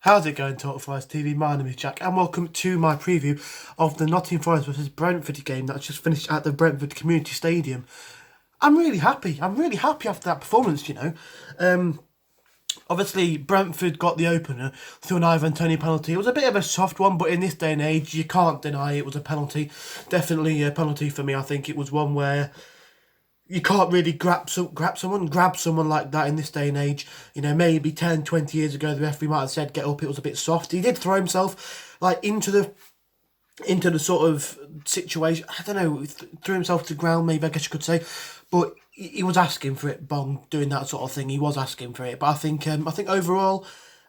How's it going, Talk Forest TV? My name is Jack, and welcome to my preview of the Nottingham Forest versus Brentford game that's just finished at the Brentford Community Stadium. I'm really happy. I'm really happy after that performance, Obviously, Brentford got the opener through an Ivan Toney penalty. It was a bit of a soft one, but in this day and age, you can't deny it was a penalty. Definitely a penalty for me. I think it was one where you can't really grab someone like that in this day and age. Maybe 10, 20 years ago, the referee might have said, get up, it was a bit soft. He did throw himself into the sort of situation, I don't know, threw himself to the ground, maybe, I guess you could say. But he was asking for it, Bong, doing that sort of thing. He was asking for it. But I think overall,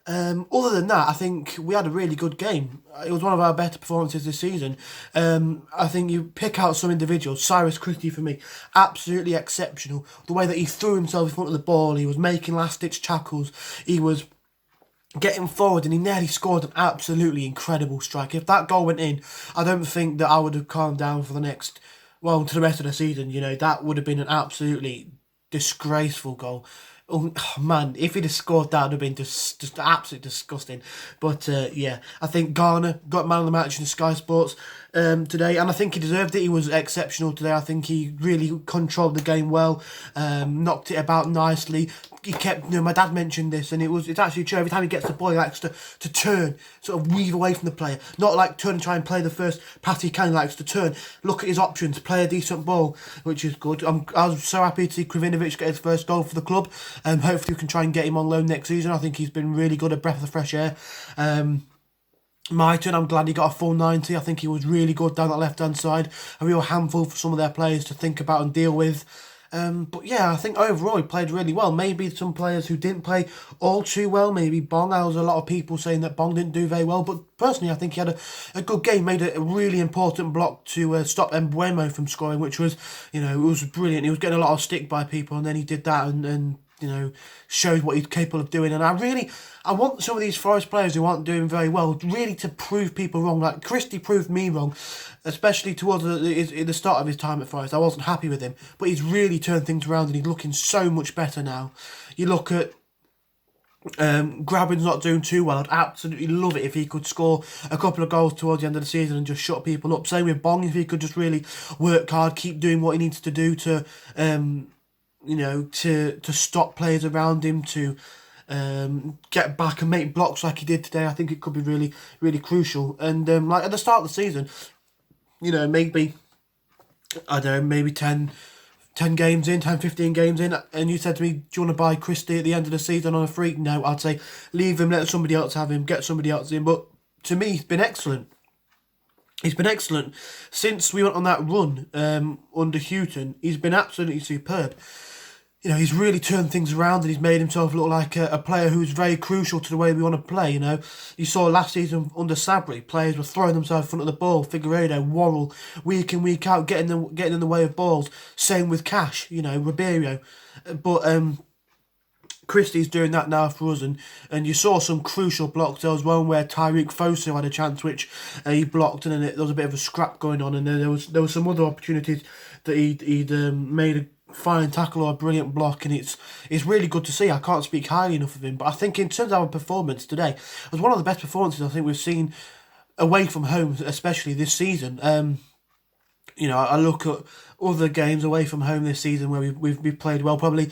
other than that, I think we had a really good game. It was one of our better performances this season. I think you pick out some individuals. Cyrus Christie, for me, absolutely exceptional. The way that he threw himself in front of the ball, he was making last-ditch tackles, he was getting forward, and he nearly scored an absolutely incredible strike. If that goal went in, I don't think that I would have calmed down for the to the rest of the season. That would have been an absolutely disgraceful goal. Oh man, if he'd have scored that, would have been just absolutely disgusting. But yeah, I think Garner got man of the match in Sky Sports today, and I think he deserved it. He was exceptional today. I think he really controlled the game well, knocked it about nicely. He kept, my dad mentioned this, and it's actually true. Every time he gets the ball, he likes to turn, sort of weave away from the player. Not like turn and try and play the first pass he can. He likes to turn, look at his options, play a decent ball, which is good. I was so happy to see Kravinovic get his first goal for the club. Hopefully we can try and get him on loan next season. I think he's been really good, a breath of fresh air. Myton, I'm glad he got a full 90. I think he was really good down that left-hand side. A real handful for some of their players to think about and deal with. But yeah, I think overall he played really well. Maybe some players who didn't play all too well. Maybe Bong. There was a lot of people saying that Bong didn't do very well. But personally, I think he had a good game. Made a really important block to stop Mbuemo from scoring, which was, it was brilliant. He was getting a lot of stick by people, and then he did that and showed what he's capable of doing. And I want some of these Forest players who aren't doing very well really to prove people wrong. Like Christie proved me wrong, especially towards the start of his time at Forest. I wasn't happy with him, but he's really turned things around and he's looking so much better now. You look at Graben's not doing too well. I'd absolutely love it if he could score a couple of goals towards the end of the season and just shut people up. Same with Bong, if he could just really work hard, keep doing what he needs to do to to stop players around him, to get back and make blocks like he did today. I think it could be really, really crucial. And like at the start of the season, maybe, I don't know, maybe 10 games in, 10, 15 games in, and you said to me, do you want to buy Christie at the end of the season on a free? No, I'd say leave him, let somebody else have him, get somebody else in. But to me, he's been excellent. He's been excellent since we went on that run under Houghton. He's been absolutely superb. He's really turned things around and he's made himself look like a player who's very crucial to the way we want to play. You saw last season under Sabri, players were throwing themselves in front of the ball. Figueiredo, Worrell, week in, week out, getting in the way of balls. Same with Cash, Ribeiro. But Christie's doing that now for us, and you saw some crucial blocks. There was one where Tyreek Fosu had a chance which he blocked, and then there was a bit of a scrap going on, and then there was some other opportunities that he'd made a fine tackle or a brilliant block, and it's really good to see. I can't speak highly enough of him, but I think in terms of our performance today, it was one of the best performances I think we've seen away from home, especially this season. I look at other games away from home this season where we've played well. Probably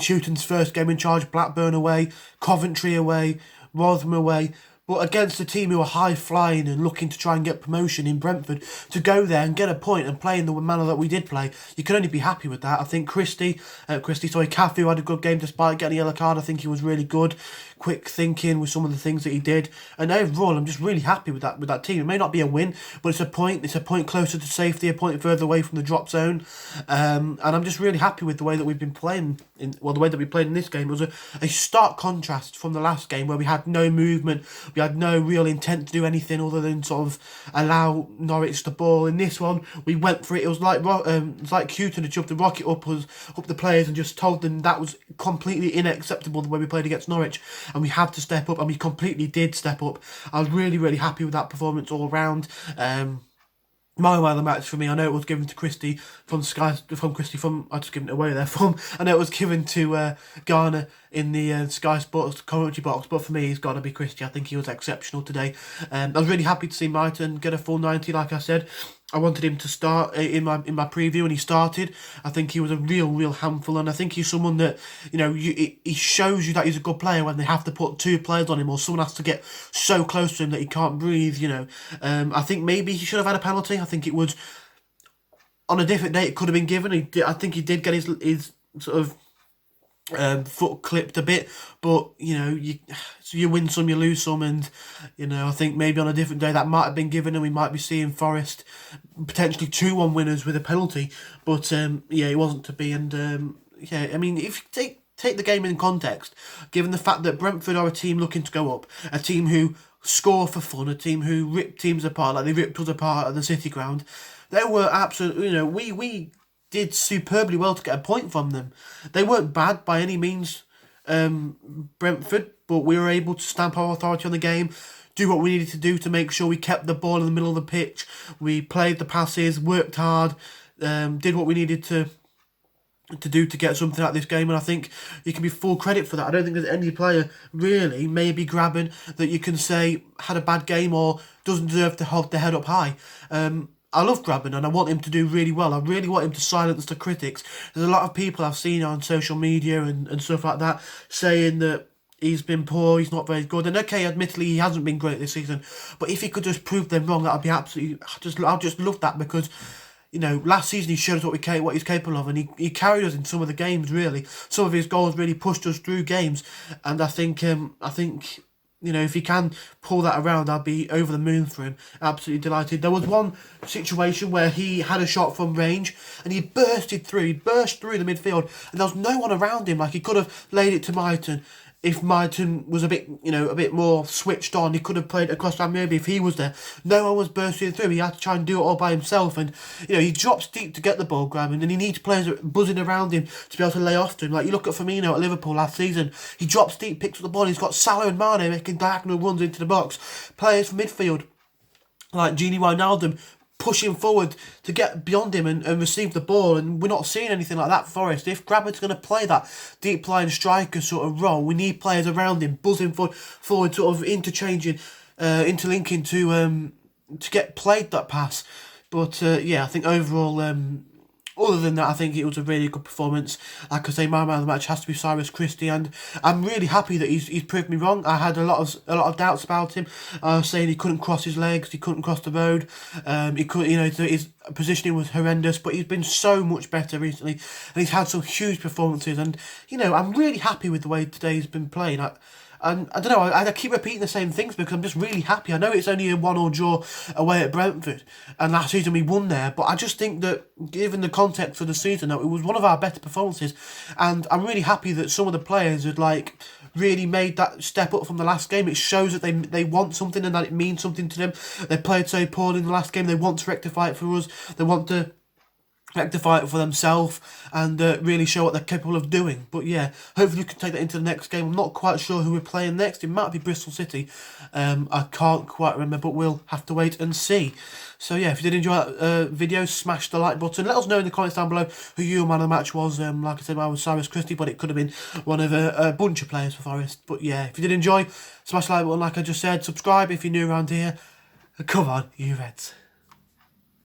Shooting's first game in charge, Blackburn away, Coventry away, Rotherham away. But against a team who are high-flying and looking to try and get promotion in Brentford, to go there and get a point and play in the manner that we did play, you can only be happy with that. I think Cafu had a good game despite getting a yellow card. I think he was really good, quick thinking with some of the things that he did. And overall, I'm just really happy with that team. It may not be a win, but it's a point. It's a point closer to safety, a point further away from the drop zone. And I'm just really happy with the way that we've been playing. The way that we played in this game was a stark contrast from the last game where we had no movement. We had no real intent to do anything other than sort of allow Norwich the ball. In this one, we went for it. It was like Houghton had shoved the rocket up the players and just told them that was completely unacceptable the way we played against Norwich, and we had to step up, and we completely did step up. I was really, really happy with that performance all round. my man of the match for me. I know it was given to Christie from Sky, from Christie from, I just given it away there, from, I know it was given to Garner in the Sky Sports commentary box, but for me he's got to be Christie. I think he was exceptional today. I was really happy to see Mighton get a full 90, like I said. I wanted him to start in my preview, and he started. I think he was a real handful, and I think he's someone that, you know, he shows you that he's a good player when they have to put two players on him, or someone has to get so close to him that he can't breathe. You know, I think maybe he should have had a penalty. I think it was on a different day it could have been given. I think he did get his sort of foot clipped a bit, but you know, you win some, you lose some, and you know, I think maybe on a different day that might have been given, and we might be seeing Forest potentially 2-1 winners with a penalty. But yeah, it wasn't to be, and yeah, I mean, if you take the game in context, given the fact that Brentford are a team looking to go up, a team who score for fun, a team who rip teams apart like they ripped us apart at the City Ground, they were absolutely, you know, we did superbly well to get a point from them. They weren't bad by any means, Brentford, but we were able to stamp our authority on the game, do what we needed to do to make sure we kept the ball in the middle of the pitch. We played the passes, worked hard, did what we needed to do to get something out of this game, and I think you can be full credit for that. I don't think there's any player really, maybe Graben, that you can say had a bad game or doesn't deserve to hold their head up high. I love Graben and I want him to do really well. I really want him to silence the critics. There's a lot of people I've seen on social media and stuff like that saying that he's been poor, he's not very good. And okay, admittedly, he hasn't been great this season. But if he could just prove them wrong, that'd be absolutely... I'll just love that, because, you know, last season he showed us what he's capable of, and he carried us in some of the games, really. Some of his goals really pushed us through games. And I think... you know, if he can pull that around, I'd be over the moon for him. Absolutely delighted. There was one situation where he had a shot from range and he burst through the midfield, and there was no one around him. Like, he could have laid it to Mighton. If Mighton was a bit more switched on, he could have played across that maybe if he was there. No one was bursting through. He had to try and do it all by himself, and you know, he drops deep to get the ball, grabbing, and he needs players buzzing around him to be able to lay off to him. Like, you look at Firmino at Liverpool last season, he drops deep, picks up the ball, and he's got Salah and Mane making diagonal runs into the box. Players from midfield like Gini Wijnaldum pushing forward to get beyond him and receive the ball, and we're not seeing anything like that for Forest. If Graben's going to play that deep line striker sort of role, we need players around him buzzing forward, sort of interlinking to get played that pass. But yeah, I think overall, other than that, I think it was a really good performance. Like I say, my man of the match has to be Cyrus Christie, and I'm really happy that he's proved me wrong. I had a lot of doubts about him. I was saying he couldn't cross his legs, he couldn't cross the road. He could, you know, his positioning was horrendous, but he's been so much better recently, and he's had some huge performances. And you know, I'm really happy with the way today's been playing. And I don't know, I keep repeating the same things because I'm just really happy. I know it's only a 1-1 draw away at Brentford, and last season we won there, but I just think that given the context of the season, that it was one of our better performances, and I'm really happy that some of the players had really made that step up from the last game. It shows that they want something and that it means something to them. They played so poorly in the last game, they want to rectify it for us, they want to rectify it for themselves and really show what they're capable of doing. But yeah, hopefully we can take that into the next game. I'm not quite sure who we're playing next. It might be Bristol City. I can't quite remember, but we'll have to wait and see. So yeah, if you did enjoy that video, smash the like button. Let us know in the comments down below who your man of the match was. Like I said, mine was Cyrus Christie, but it could have been one of a bunch of players for Forest. But yeah, if you did enjoy, smash the like button like I just said. Subscribe if you're new around here. Come on, you Reds.